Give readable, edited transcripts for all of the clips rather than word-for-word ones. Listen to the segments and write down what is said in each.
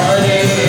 Hare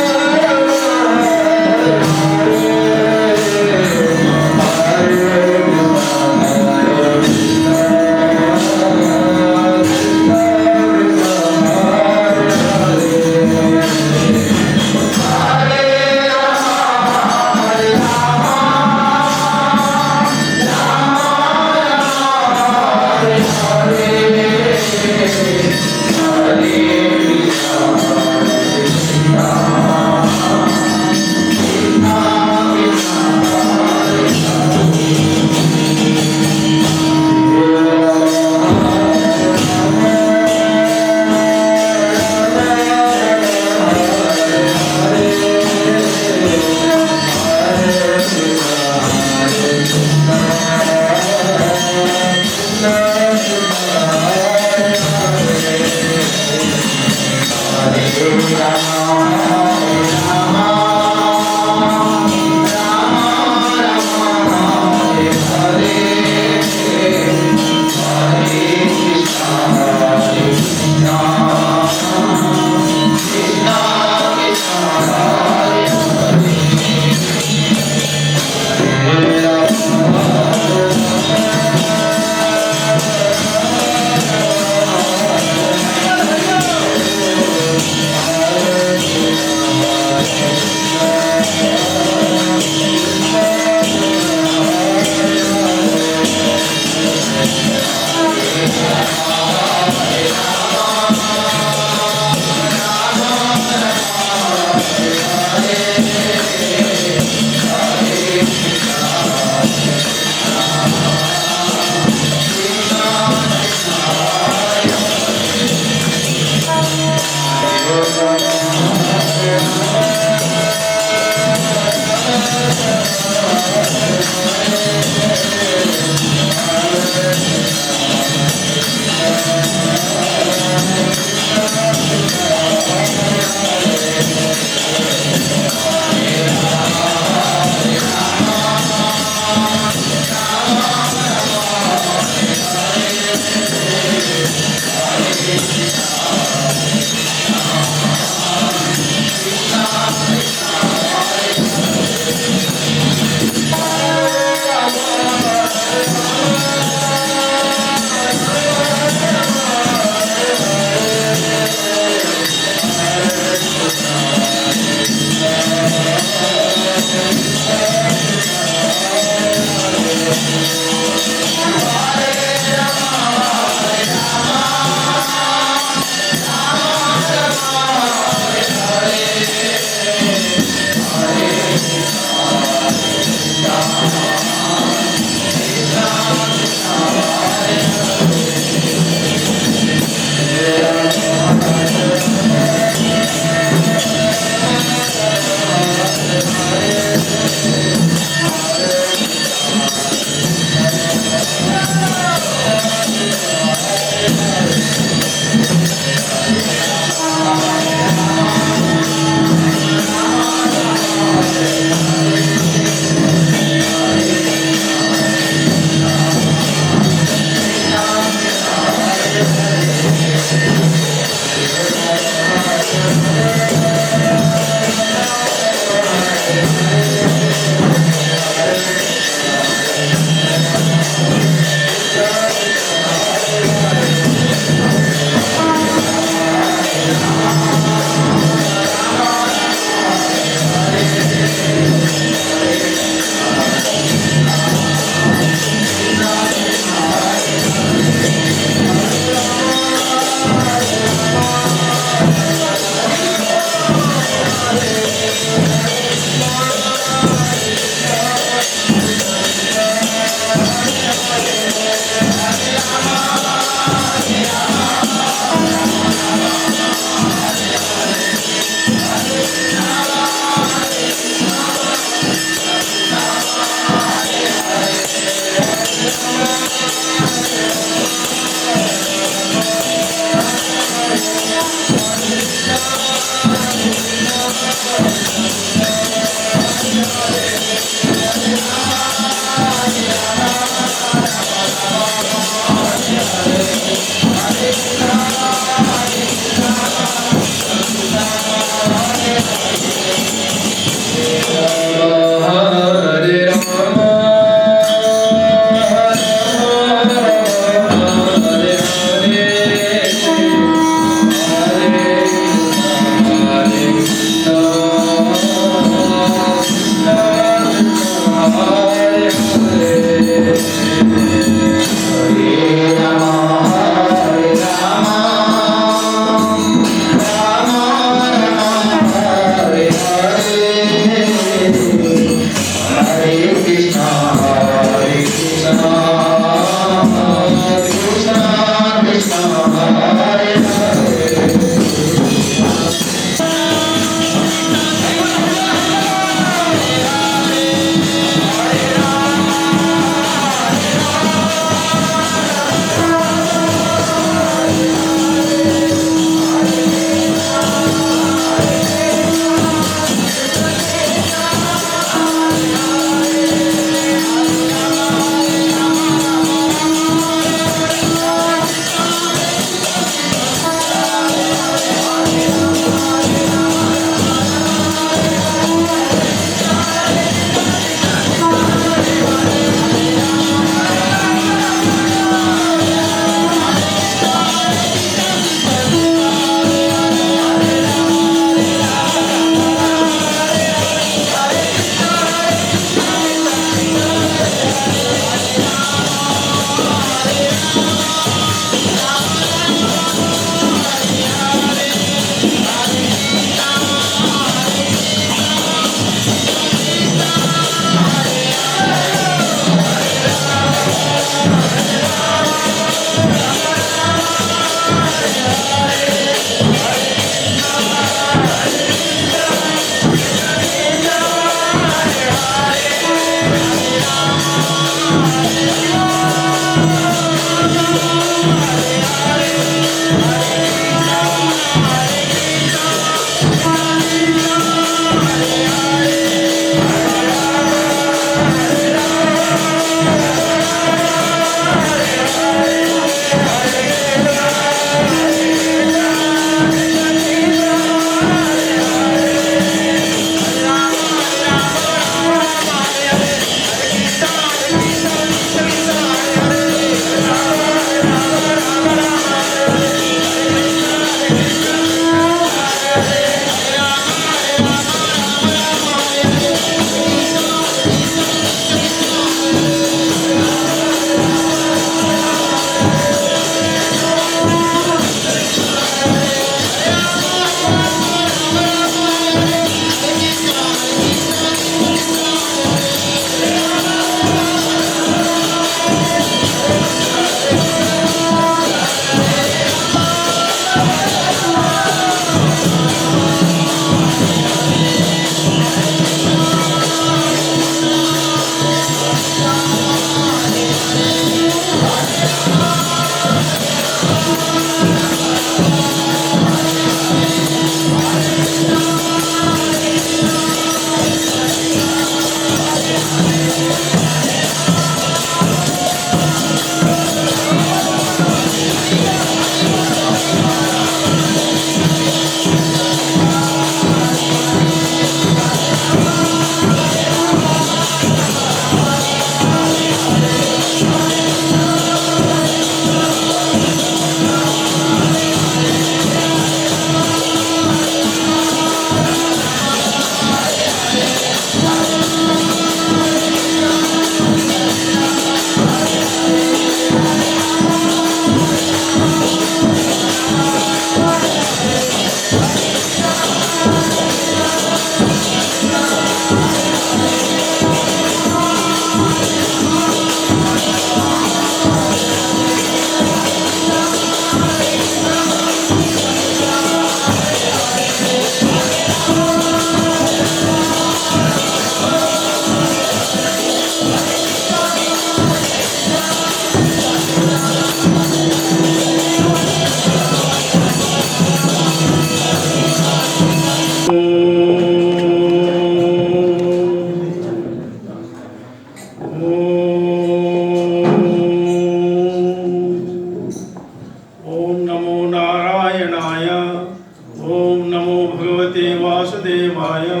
Om Namo Bhagavate Vasudevaya.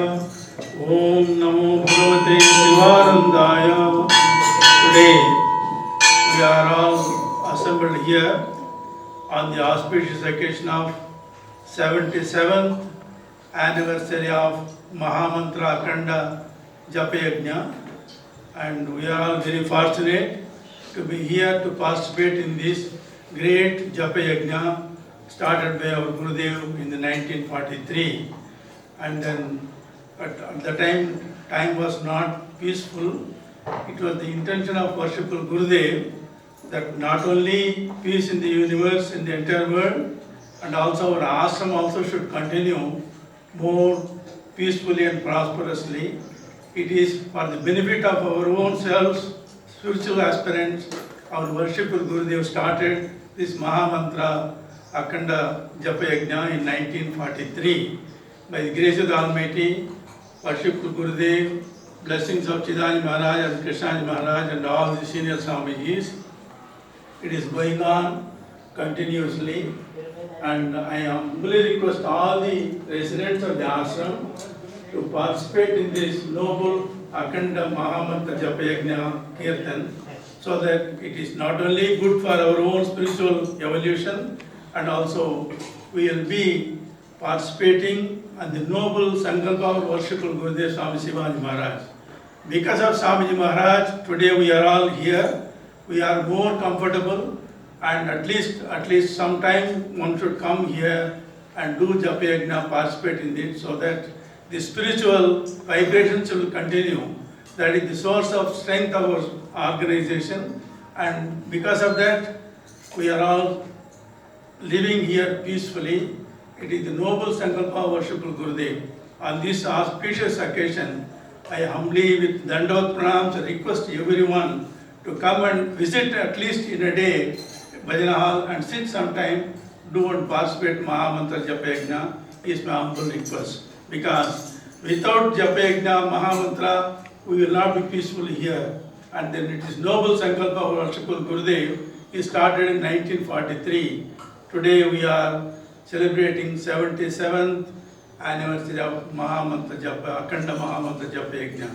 Om Namo Bhagavate Sivanandaya. Today we are all assembled here on the auspicious occasion of 77th anniversary of Mahamantra Akhanda Yajna, and we are all very fortunate to be here to participate in this great Japa Yajna started by our Gurudev in the 1943. And then at the time was not peaceful. It was the intention of worshipful Gurudev that not only peace in the universe, in the entire world, and also our ashram also should continue more peacefully and prosperously. It is for the benefit of our own selves, spiritual aspirants. Our worshipful Gurudev started this Mahamantra Akhanda Yajna in 1943. By the grace of the Almighty, worshipful Gurudev, blessings of Chidani Maharaj and Krishnaji Maharaj and all the senior Swamijis, it is going on continuously, and I humbly request all the residents of the ashram to participate in this noble Akhanda Mahamantra Yajna Kirtan, so that it is not only good for our own spiritual evolution, and also we will be participating in the noble Sankalpa of worshipful Gurudev Swami Sivananda Maharaj. Because of Swamiji Maharaj, today we are all here. We are more comfortable, and at least sometime one should come here and do Japa Yajna, participate in it, so that the spiritual vibrations will continue. That is the source of strength of our organization, and because of that we are all living here peacefully. It is the noble Sankalpa worshipful Gurudev. On this auspicious occasion, I humbly with Dandavata Pranams request everyone to come and visit at least in a day Bhajan hall and sit sometime, do and participate Mahamantra Japa Yajna is my humble request. Because without Japa Yajna, Mahamantra, we will not be peaceful here. And then it is noble Sankalpa worshipful Gurudev. He started in 1943. Today we are celebrating 77th anniversary of Mahamantra Japa, Akhanda Mahamantra Japa Yajna.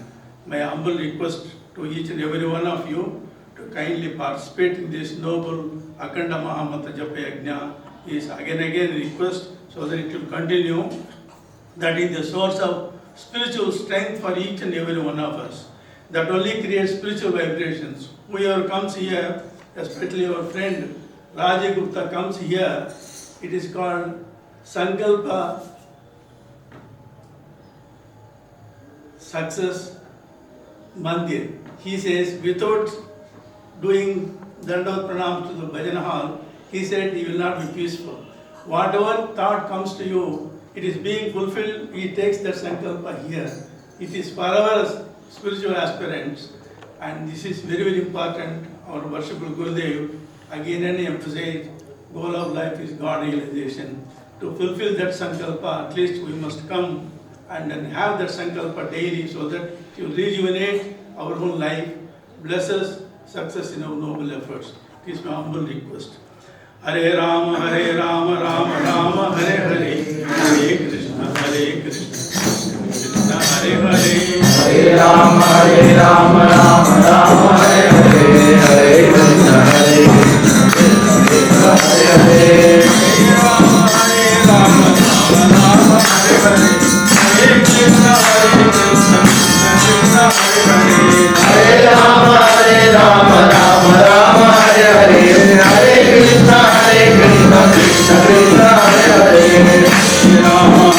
My humble request to each and every one of you to kindly participate in this noble Akhanda Mahamantra Japa Yajna is again request, so that it will continue. That is the source of spiritual strength for each and every one of us. That only creates spiritual vibrations. Whoever comes here, especially our friend Raja Gupta comes here, it is called Sankalpa Success Mandir. He says, without doing Dandavata Pranam to the Bhajan hall, he said he will not be peaceful. Whatever thought comes to you, it is being fulfilled, he takes that Sankalpa here. It is for our spiritual aspirants, and this is very important. Our worshipful Gurudev again and emphasize, goal of life is God realization. To fulfill that Sankalpa, at least we must come and then have that Sankalpa daily, so that it will rejuvenate our own life, bless us, success in our noble efforts. It is my humble request. Hare Rama, Rama Rama, Hare Hare, Hare Krishna, Krishna Hare Hare, Hare Rama, Rama Rama, Hare Hare, Hare Krishna, Krishna Hare Hare, Hare Rama, Rama Rama, Hare Hare, Hare Krishna, Krishna Hare Hare, Hare Rama, Rama Rama, Hare Hare, Hare Krishna, Krishna Krishna Hare Hare, Hare Rama, Rama Rama,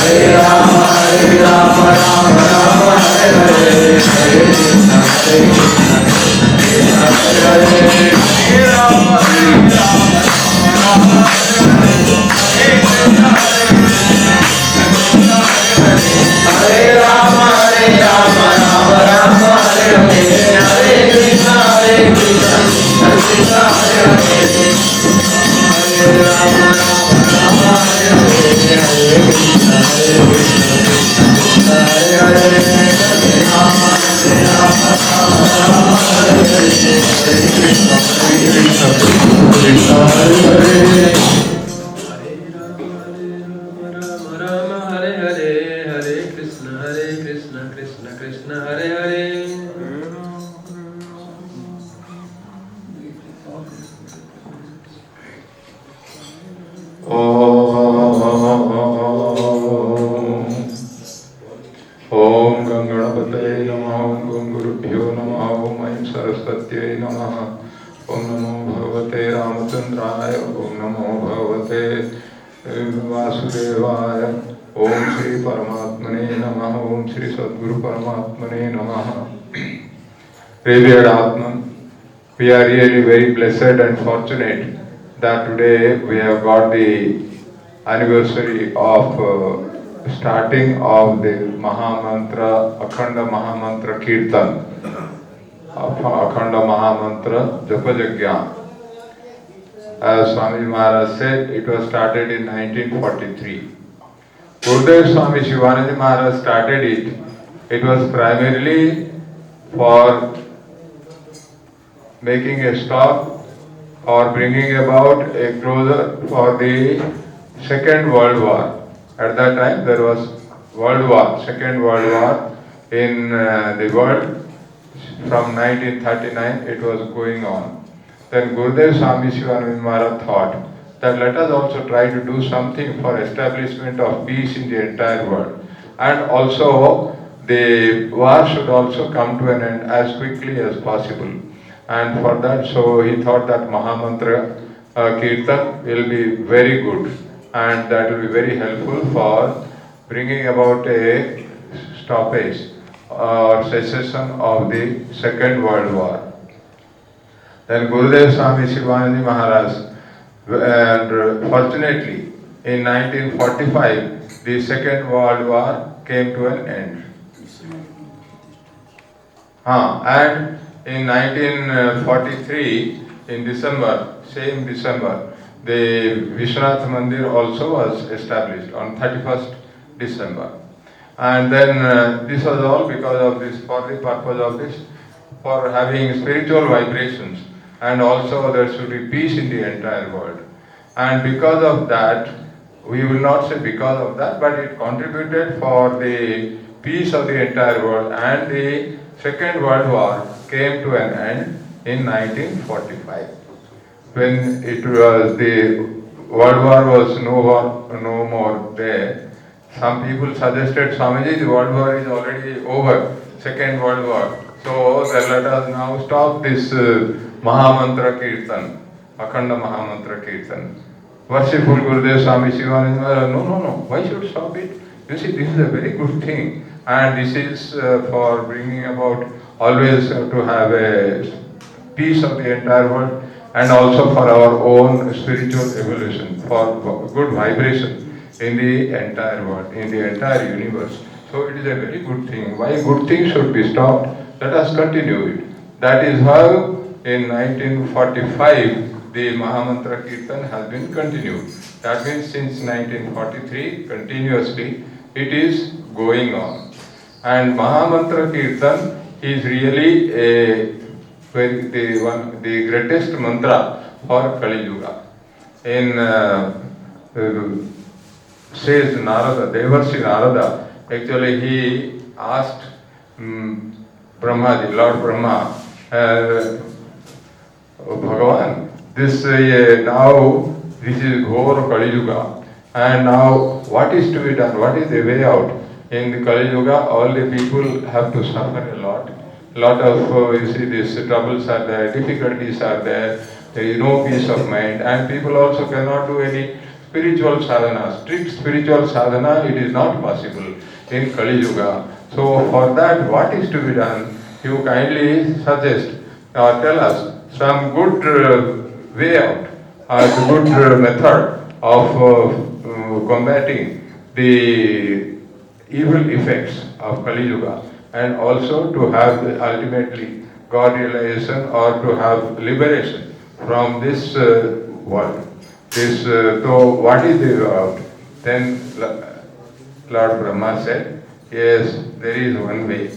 Hare Rama, Rama Rama, Hare Hare, Hare Krishna, Krishna Hare Hare, Hare Rama, Rama Rama, Hare Hare, Hare Krishna, Krishna Hare Rama, Rama Rama, Hare Hare, Hare Krishna, Krishna Hare Saraswatyai Namaha. Om Namo Bhagavate Ramachandraya. Om Namo Bhagavate Vasudevaya. Om Shri Paramatmane Namaha. Om Shri Sadguru Paramatmane Namaha. Revered Atman, we are really very blessed and fortunate that today we have got the anniversary of starting of the Mahamantra, Akhanda Mahamantra Kirtan, Akhanda Mahamantra Japajagya. As Swami Maharaj said, it was started in 1943. Gurudev Swami Sivananda Maharaj started it. It was primarily for making a stop or bringing about a closure for the Second World War. At that time there was World War, Second World War in the world. From 1939 it was going on. Then Gurudev Swami Sivananda Maharaj thought that let us also try to do something for establishment of peace in the entire world. And also the war should also come to an end as quickly as possible. And for that, so he thought that Mahamantra Kirtan will be very good and that will be very helpful for bringing about a stoppage or cessation of the Second World War. Then Gurudev Swami Sivananda Maharaj, and fortunately in 1945 the Second World War came to an end. And in 1943, in December, same December, the Vishwanath Mandir also was established on 31st December. And then this was all because of this, for the purpose of this, for having spiritual vibrations, and also there should be peace in the entire world. And because of that, we will not say because of that, but it contributed for the peace of the entire world, and the Second World War came to an end in 1945. When it was the World War was no more there, some people suggested, Swamiji, the World War is already over, Second World War. So let us now stop this Mahamantra Kirtan, Akhanda Mahamantra Kirtan. Worshipful Gurudev Swami Sivananda, no, why should stop it? You see, this is a very good thing, and this is for bringing about always to have a peace of the entire world, and also for our own spiritual evolution, for good vibration in the entire world, in the entire universe. So it is a very good thing. Why good things should be stopped? Let us continue it. That is how in 1945 the Mahamantra Kirtan has been continued. That means since 1943 continuously it is going on. And Mahamantra Kirtan is really the greatest mantra for Kali Yuga. Says Narada, Devarshi Narada, actually he asked Brahma, the Lord Brahma, Bhagavan, this now this is Ghor Kali Yuga, and now what is to be done? What is the way out? In the Kali Yuga, all the people have to suffer a lot. Lot of, you see, these troubles are there, difficulties are there is no peace of mind, and people also cannot do any spiritual sadhana. Strict spiritual sadhana, it is not possible in Kali Yuga. So for that, what is to be done? You kindly suggest or tell us some good way out, or good method of combating the evil effects of Kali Yuga, and also to have ultimately God realization or to have liberation from this world. So what is the way out? Then Lord Brahma said, yes, there is one way,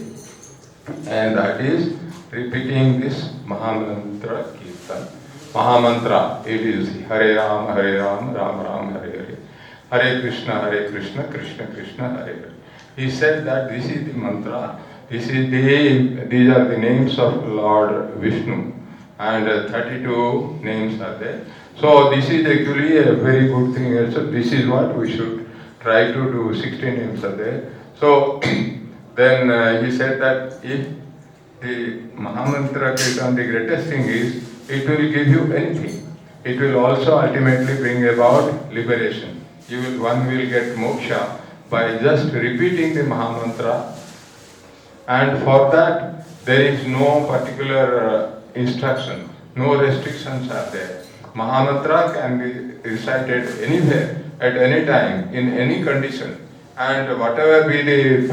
and that is repeating this Mahamantra Kirtan. Mahamantra, it is Hare Ram, Ram Ram, Hare Hare. Hare Krishna, Krishna Krishna, Hare Hare. He said that this is the mantra, these are the names of Lord Vishnu, and 32 names are there. So this is actually a very good thing. So this is what we should try to do. 16 names are there. So then he said that if the Mahamantra Kirtan, the greatest thing is, it will give you anything. It will also ultimately bring about liberation. One will get moksha by just repeating the Mahamantra, and for that there is no particular instruction, no restrictions are there. Mahamantra can be recited anywhere, at any time, in any condition, and whatever be the,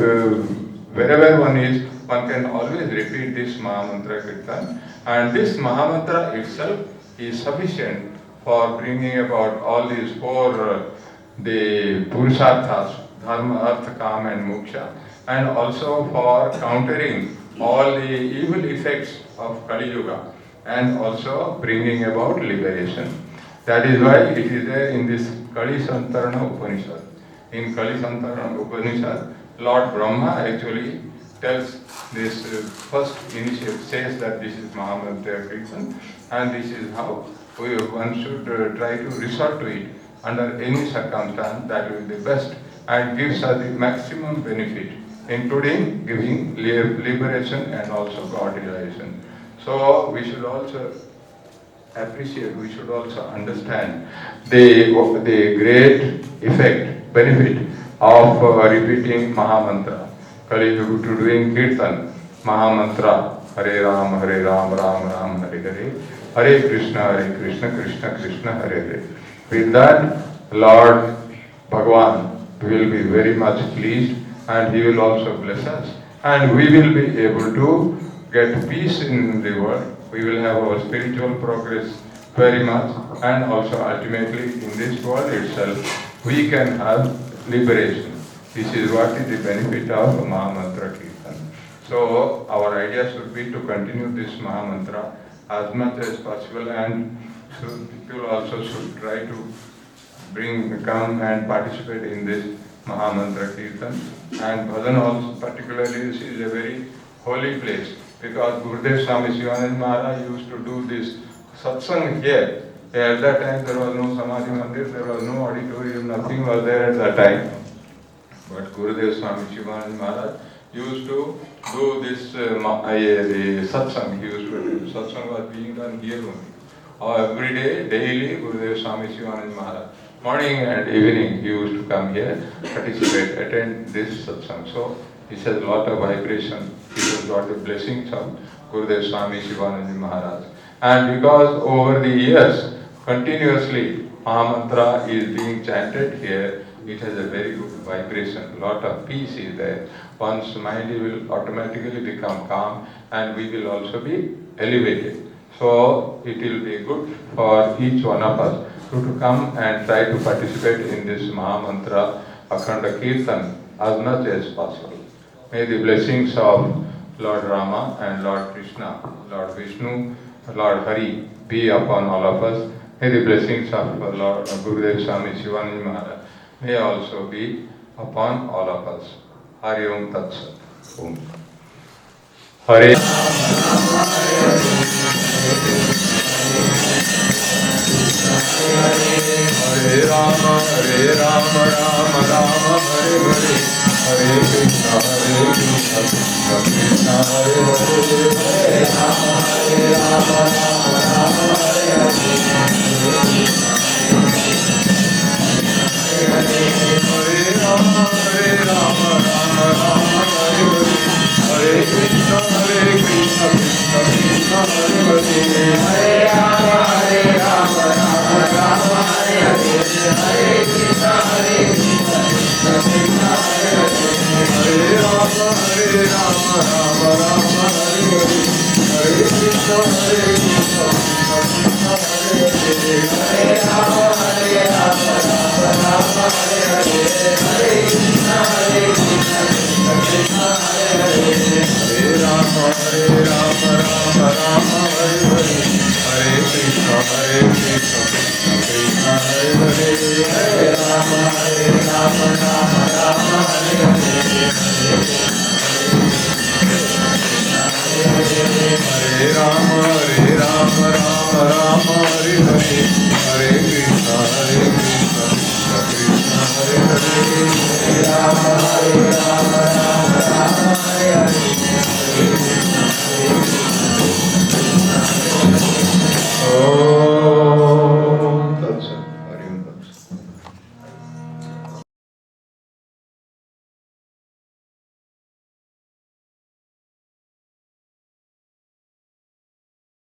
wherever one is, one can always repeat this Mahamantra Kirtan, and this Mahamantra itself is sufficient for bringing about all these four the Purusharthas, Dharma, Artha, Kam and Moksha, and also for countering all the evil effects of Kali Yuga, and also bringing about liberation. That is why it is there in this Kali Santarana Upanishad. In Kali Santarana Upanishad, Lord Brahma actually tells this first initiative, says that this is Mahamantra Kirtan, and this is how one should try to resort to it under any circumstance. That will be the best and gives us the maximum benefit, including giving liberation and also God realization. So we should also appreciate, we should also understand the great effect, benefit of repeating Mahamantra. Kali Yuga to doing Kirtan, Mahamantra, Hare Ram, Ram Ram, Hare Hare, Hare Krishna, Krishna Krishna, Hare Hare. With that, Lord Bhagwan will be very much pleased, and He will also bless us, and we will be able to get peace in the world. We will have our spiritual progress very much, and also ultimately in this world itself we can have liberation. This is what is the benefit of Mahamantra Kirtan. So our idea should be to continue this Mahamantra as much as possible, and people also should try to come and participate in this Mahamantra Kirtan. And Bhajan also, particularly, this is a very holy place, because Gurudev Swami Sivananda Maharaj used to do this satsang here. At that time there was no Samadhi Mandir, there was no auditorium, nothing was there at that time. But Gurudev Swami Sivananda Maharaj used to do this the satsang. He used to do satsang was being done here only. Every day, daily, Gurudev Swami Sivananda Maharaj, morning and evening, he used to come here, participate, attend this satsang. So he has a lot of vibration. He has got the blessings of Gurudev Swami Sivananda Maharaj. And because over the years, continuously, Mahamantra is being chanted here, it has a very good vibration, a lot of peace is there. One's mind will automatically become calm, and we will also be elevated. So it will be good for each one of us to come and try to participate in this Mahamantra Akhanda Kirtan as much as possible. May the blessings of Lord Rama and Lord Krishna, Lord Vishnu, Lord Hari be upon all of us. May the blessings of Lord Gurudev Swami Sivananda Maharaj may also be upon all of us. Hari Om Tat Sat. Om. Hare Hare Rama, Rama Rama, Hare Hare, Hare Krishna, Krishna Krishna, Hare Hare, Hare Rama, Rama Rama, Hare Hare, Hare Rama, Rama Rama, Hare Hare, Hare Krishna, Krishna Krishna, Hare Hare, Hare Rama, Rama Rama, Hare Hare, Hare Krishna, Krishna Krishna, Hare Hare, Hare Rama, Rama Rama, Hare Hare, Hare Krishna, Krishna Krishna, Hare Hare, Hare Rama, Rama Rama, Hare Hare, Hare Krishna, Krishna Krishna, Hare Hare, Hare Rama, Rama Rama, Hare Hare, Hare Krishna, Krishna Krishna, Hare Hare, Hare Rama, Rama Rama, Hare Hare, Hare Rama, Rama Rama, Hare Hare.